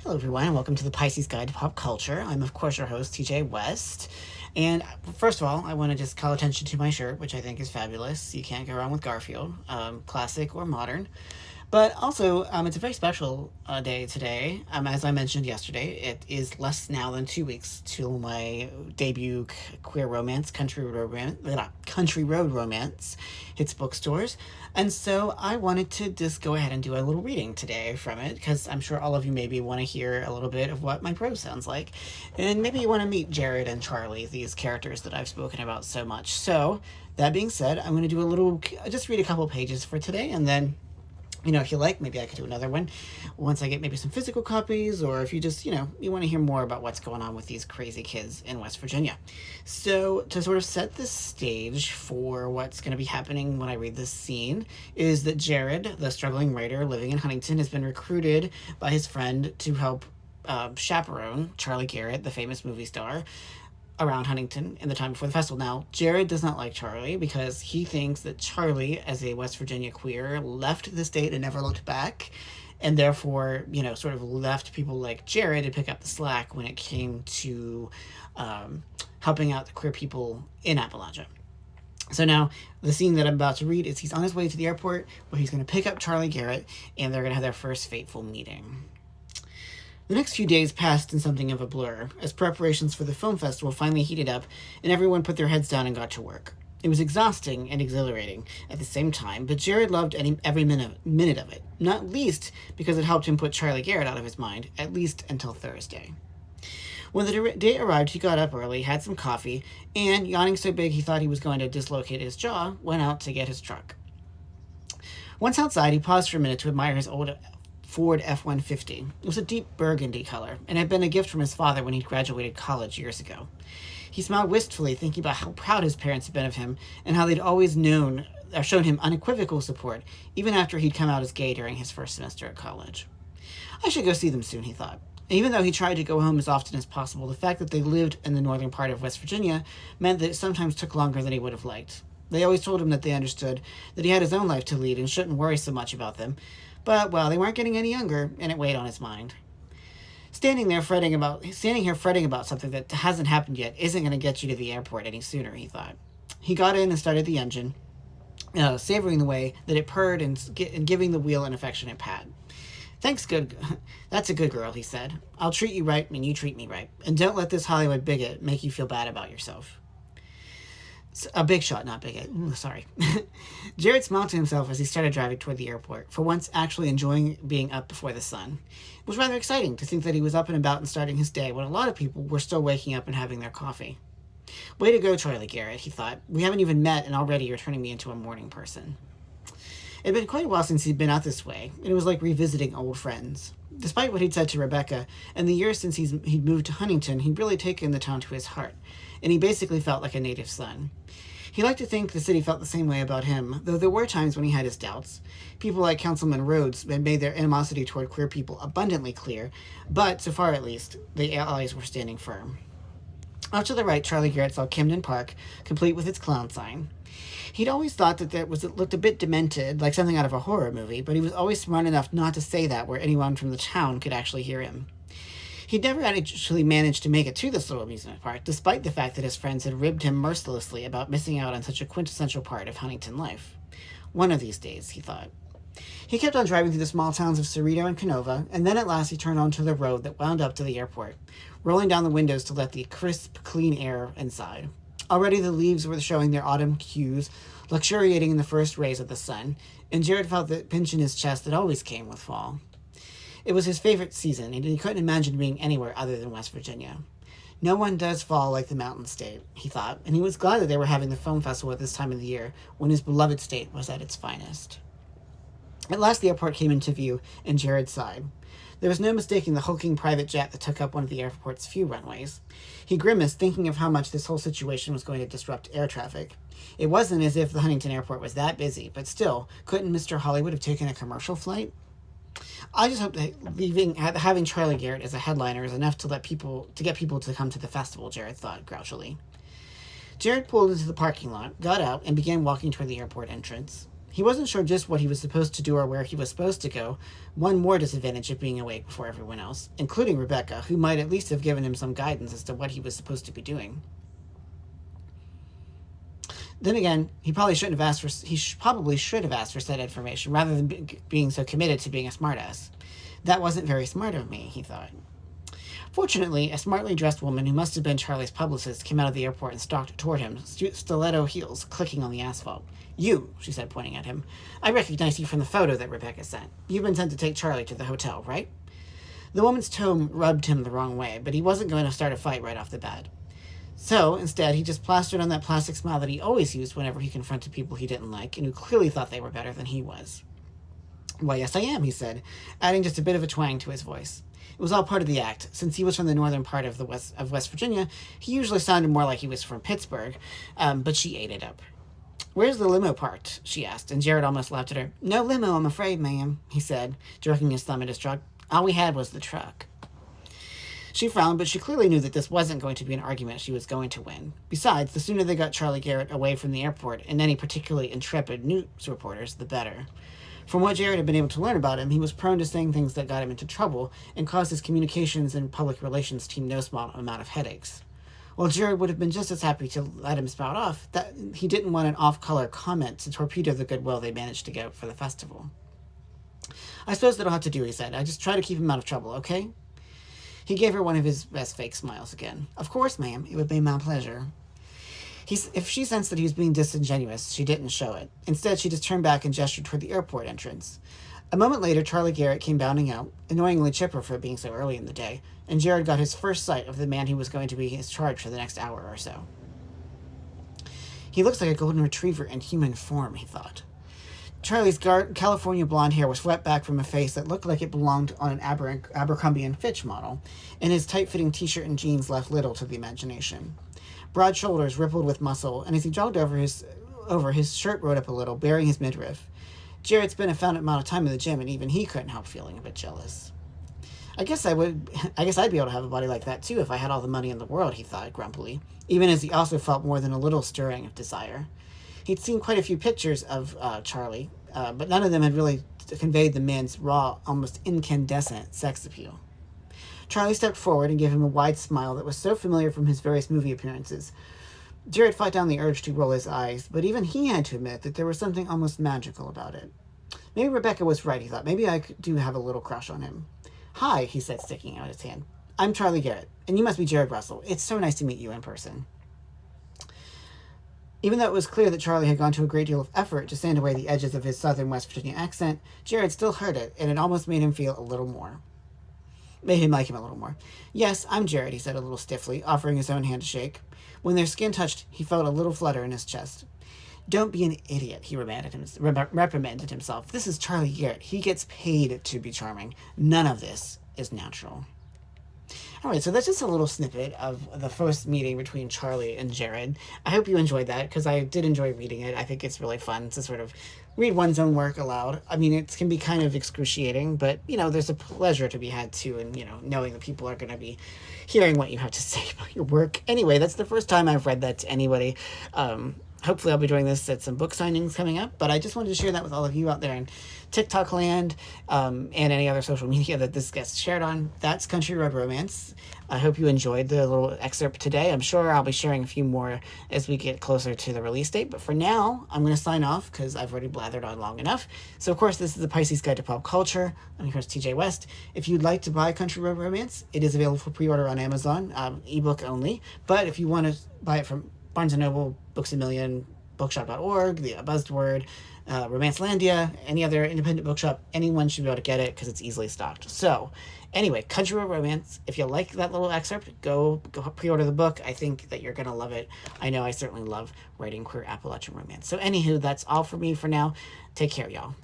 Hello, everyone, and welcome to the Pisces Guide to Pop Culture. I'm, of course, your host, TJ West. And first of all, I want to just call attention to my shirt, which I think is fabulous. You can't go wrong with Garfield, classic or modern. But also, it's a very special day today. As I mentioned yesterday, it is less now than 2 weeks till my debut queer romance, Country Road Romance, hits bookstores. And so I wanted to just go ahead and do a little reading today from it, because I'm sure all of you maybe want to hear a little bit of what my prose sounds like. And maybe you want to meet Jared and Charlie, these characters that I've spoken about so much. So, that being said, I'm going to do just read a couple pages for today, and then if you like, maybe I could do another one once I get maybe some physical copies, or if you just, you want to hear more about what's going on with these crazy kids in West Virginia. So, to sort of set the stage for what's going to be happening when I read this scene, is that Jared, the struggling writer living in Huntington, has been recruited by his friend to help chaperone Charlie Garrett, the famous movie star, around Huntington in the time before the festival. Now, Jared does not like Charlie because he thinks that Charlie, as a West Virginia queer, left the state and never looked back, and therefore, sort of left people like Jared to pick up the slack when it came to helping out the queer people in Appalachia. So now, the scene that I'm about to read is he's on his way to the airport where he's going to pick up Charlie Garrett, and they're going to have their first fateful meeting. The next few days passed in something of a blur, as preparations for the film festival finally heated up and everyone put their heads down and got to work. It was exhausting and exhilarating at the same time, but Jared loved every minute of it, not least because it helped him put Charlie Garrett out of his mind, at least until Thursday. When the day arrived, he got up early, had some coffee, and, yawning so big he thought he was going to dislocate his jaw, went out to get his truck. Once outside, he paused for a minute to admire his old Ford F-150. It was a deep burgundy color, and had been a gift from his father when he graduated college years ago. He smiled wistfully, thinking about how proud his parents had been of him, and how they'd always shown him unequivocal support, even after he'd come out as gay during his first semester at college. I should go see them soon, he thought. And even though he tried to go home as often as possible, the fact that they lived in the northern part of West Virginia meant that it sometimes took longer than he would have liked. They always told him that they understood that he had his own life to lead and shouldn't worry so much about them, but, well, they weren't getting any younger, and it weighed on his mind. Standing here fretting about something that hasn't happened yet isn't going to get you to the airport any sooner, he thought. He got in and started the engine, savoring the way that it purred and giving the wheel an affectionate pat. Thanks, that's a good girl, he said. I'll treat you right and you treat me right. And don't let this Hollywood bigot make you feel bad about yourself. A big shot, not bigot. Sorry. Jared smiled to himself as he started driving toward the airport, for once actually enjoying being up before the sun. It was rather exciting to think that he was up and about and starting his day when a lot of people were still waking up and having their coffee. Way to go, Charlie Garrett, he thought. We haven't even met, and already you're turning me into a morning person. It had been quite a while since he'd been out this way, and it was like revisiting old friends. Despite what he'd said to Rebecca, and the years since he'd moved to Huntington, he'd really taken the town to his heart, and he basically felt like a native son. He liked to think the city felt the same way about him, though there were times when he had his doubts. People like Councilman Rhodes had made their animosity toward queer people abundantly clear, but, so far at least, the allies were standing firm. Off to the right, Charlie Garrett saw Camden Park, complete with its clown sign. He'd always thought that it looked a bit demented, like something out of a horror movie, but he was always smart enough not to say that where anyone from the town could actually hear him. He'd never actually managed to make it to this little amusement park, despite the fact that his friends had ribbed him mercilessly about missing out on such a quintessential part of Huntington life. One of these days, he thought. He kept on driving through the small towns of Cerrito and Canova, and then at last he turned onto the road that wound up to the airport, rolling down the windows to let the crisp, clean air inside. Already the leaves were showing their autumn hues, luxuriating in the first rays of the sun, and Jared felt the pinch in his chest that always came with fall. It was his favorite season, and he couldn't imagine being anywhere other than West Virginia. No one does fall like the Mountain State, he thought, and he was glad that they were having the film festival at this time of the year, when his beloved state was at its finest. At last the airport came into view, and Jared sighed. There was no mistaking the hulking private jet that took up one of the airport's few runways. He grimaced, thinking of how much this whole situation was going to disrupt air traffic. It wasn't as if the Huntington airport was that busy, but still, couldn't Mr. Hollywood have taken a commercial flight? I just hope that having Charlie Garrett as a headliner is enough to get people to come to the festival, Jared thought grouchily. Jared pulled into the parking lot, got out, and began walking toward the airport entrance. He wasn't sure just what he was supposed to do or where he was supposed to go. One more disadvantage of being awake before everyone else, including Rebecca, who might at least have given him some guidance as to what he was supposed to be doing. Then again, he probably should have asked for said information rather than being so committed to being a smartass. That wasn't very smart of me, he thought. Fortunately, a smartly dressed woman who must have been Charlie's publicist came out of the airport and stalked toward him, stiletto heels clicking on the asphalt. You, she said, pointing at him. I recognize you from the photo that Rebecca sent. You've been sent to take Charlie to the hotel, right? The woman's tone rubbed him the wrong way, but he wasn't going to start a fight right off the bat. So, instead, he just plastered on that plastic smile that he always used whenever he confronted people he didn't like and who clearly thought they were better than he was. Why, yes, I am, he said, adding just a bit of a twang to his voice. It was all part of the act. Since he was from the northern part of West Virginia, he usually sounded more like he was from Pittsburgh, but she ate it up. Where's the limo part? She asked, and Jared almost laughed at her. No limo, I'm afraid, ma'am, he said, jerking his thumb at his truck. All we had was the truck. She frowned, but she clearly knew that this wasn't going to be an argument she was going to win. Besides, the sooner they got Charlie Garrett away from the airport and any particularly intrepid news reporters, the better. From what Jared had been able to learn about him, he was prone to saying things that got him into trouble and caused his communications and public relations team no small amount of headaches. While Jared would have been just as happy to let him spout off, that he didn't want an off-color comment to torpedo the goodwill they managed to get for the festival. I suppose that'll have to do, he said. I just try to keep him out of trouble, okay? He gave her one of his best fake smiles again. Of course, ma'am. It would be my pleasure. If she sensed that he was being disingenuous, she didn't show it. Instead, she just turned back and gestured toward the airport entrance. A moment later, Charlie Garrett came bounding out, annoyingly chipper for it being so early in the day, and Jared got his first sight of the man who was going to be his charge for the next hour or so. He looks like a golden retriever in human form, he thought. Charlie's California blonde hair was swept back from a face that looked like it belonged on an Abercrombie & Fitch model, and his tight-fitting t-shirt and jeans left little to the imagination. Broad shoulders rippled with muscle, and as he jogged over, his shirt rode up a little, baring his midriff. Jared spent a found amount of time in the gym, and even he couldn't help feeling a bit jealous. I guess I'd be able to have a body like that, too, if I had all the money in the world, he thought grumpily, even as he also felt more than a little stirring of desire. He'd seen quite a few pictures of Charlie, but none of them had really conveyed the man's raw, almost incandescent sex appeal. Charlie stepped forward and gave him a wide smile that was so familiar from his various movie appearances. Jared fought down the urge to roll his eyes, but even he had to admit that there was something almost magical about it. Maybe Rebecca was right, he thought. Maybe I do have a little crush on him. Hi, he said, sticking out his hand. I'm Charlie Garrett, and you must be Jared Russell. It's so nice to meet you in person. Even though it was clear that Charlie had gone to a great deal of effort to sand away the edges of his southern West Virginia accent, Jared still heard it, and it almost made him like him a little more. Yes, I'm Jared, he said a little stiffly, offering his own hand to shake. When their skin touched, he felt a little flutter in his chest. Don't be an idiot, he reprimanded himself. This is Charlie Garrett. He gets paid to be charming. None of this is natural. All right, so that's just a little snippet of the first meeting between Charlie and Jared. I hope you enjoyed that, because I did enjoy reading it. I think it's really fun to sort of read one's own work aloud. I mean, it can be kind of excruciating, but, there's a pleasure to be had, too, in, knowing that people are going to be hearing what you have to say about your work. Anyway, that's the first time I've read that to anybody. Hopefully I'll be doing this at some book signings coming up, but I just wanted to share that with all of you out there in TikTok land, and any other social media that this gets shared on. That's Country Road Romance. I hope you enjoyed the little excerpt today. I'm sure I'll be sharing a few more as we get closer to the release date, but for now, I'm going to sign off because I've already blathered on long enough. So, of course, this is the Pisces Guide to Pop Culture. I'm your host, TJ West. If you'd like to buy Country Road Romance, it is available for pre-order on Amazon, ebook only, but if you want to buy it from Barnes & Noble, Books A Million, Bookshop.org, the Buzzword, Romancelandia, any other independent bookshop, anyone should be able to get it because it's easily stocked. So, anyway, Country Road Romance. If you like that little excerpt, go pre-order the book. I think that you're going to love it. I know I certainly love writing queer Appalachian romance. So, anywho, that's all for me for now. Take care, y'all.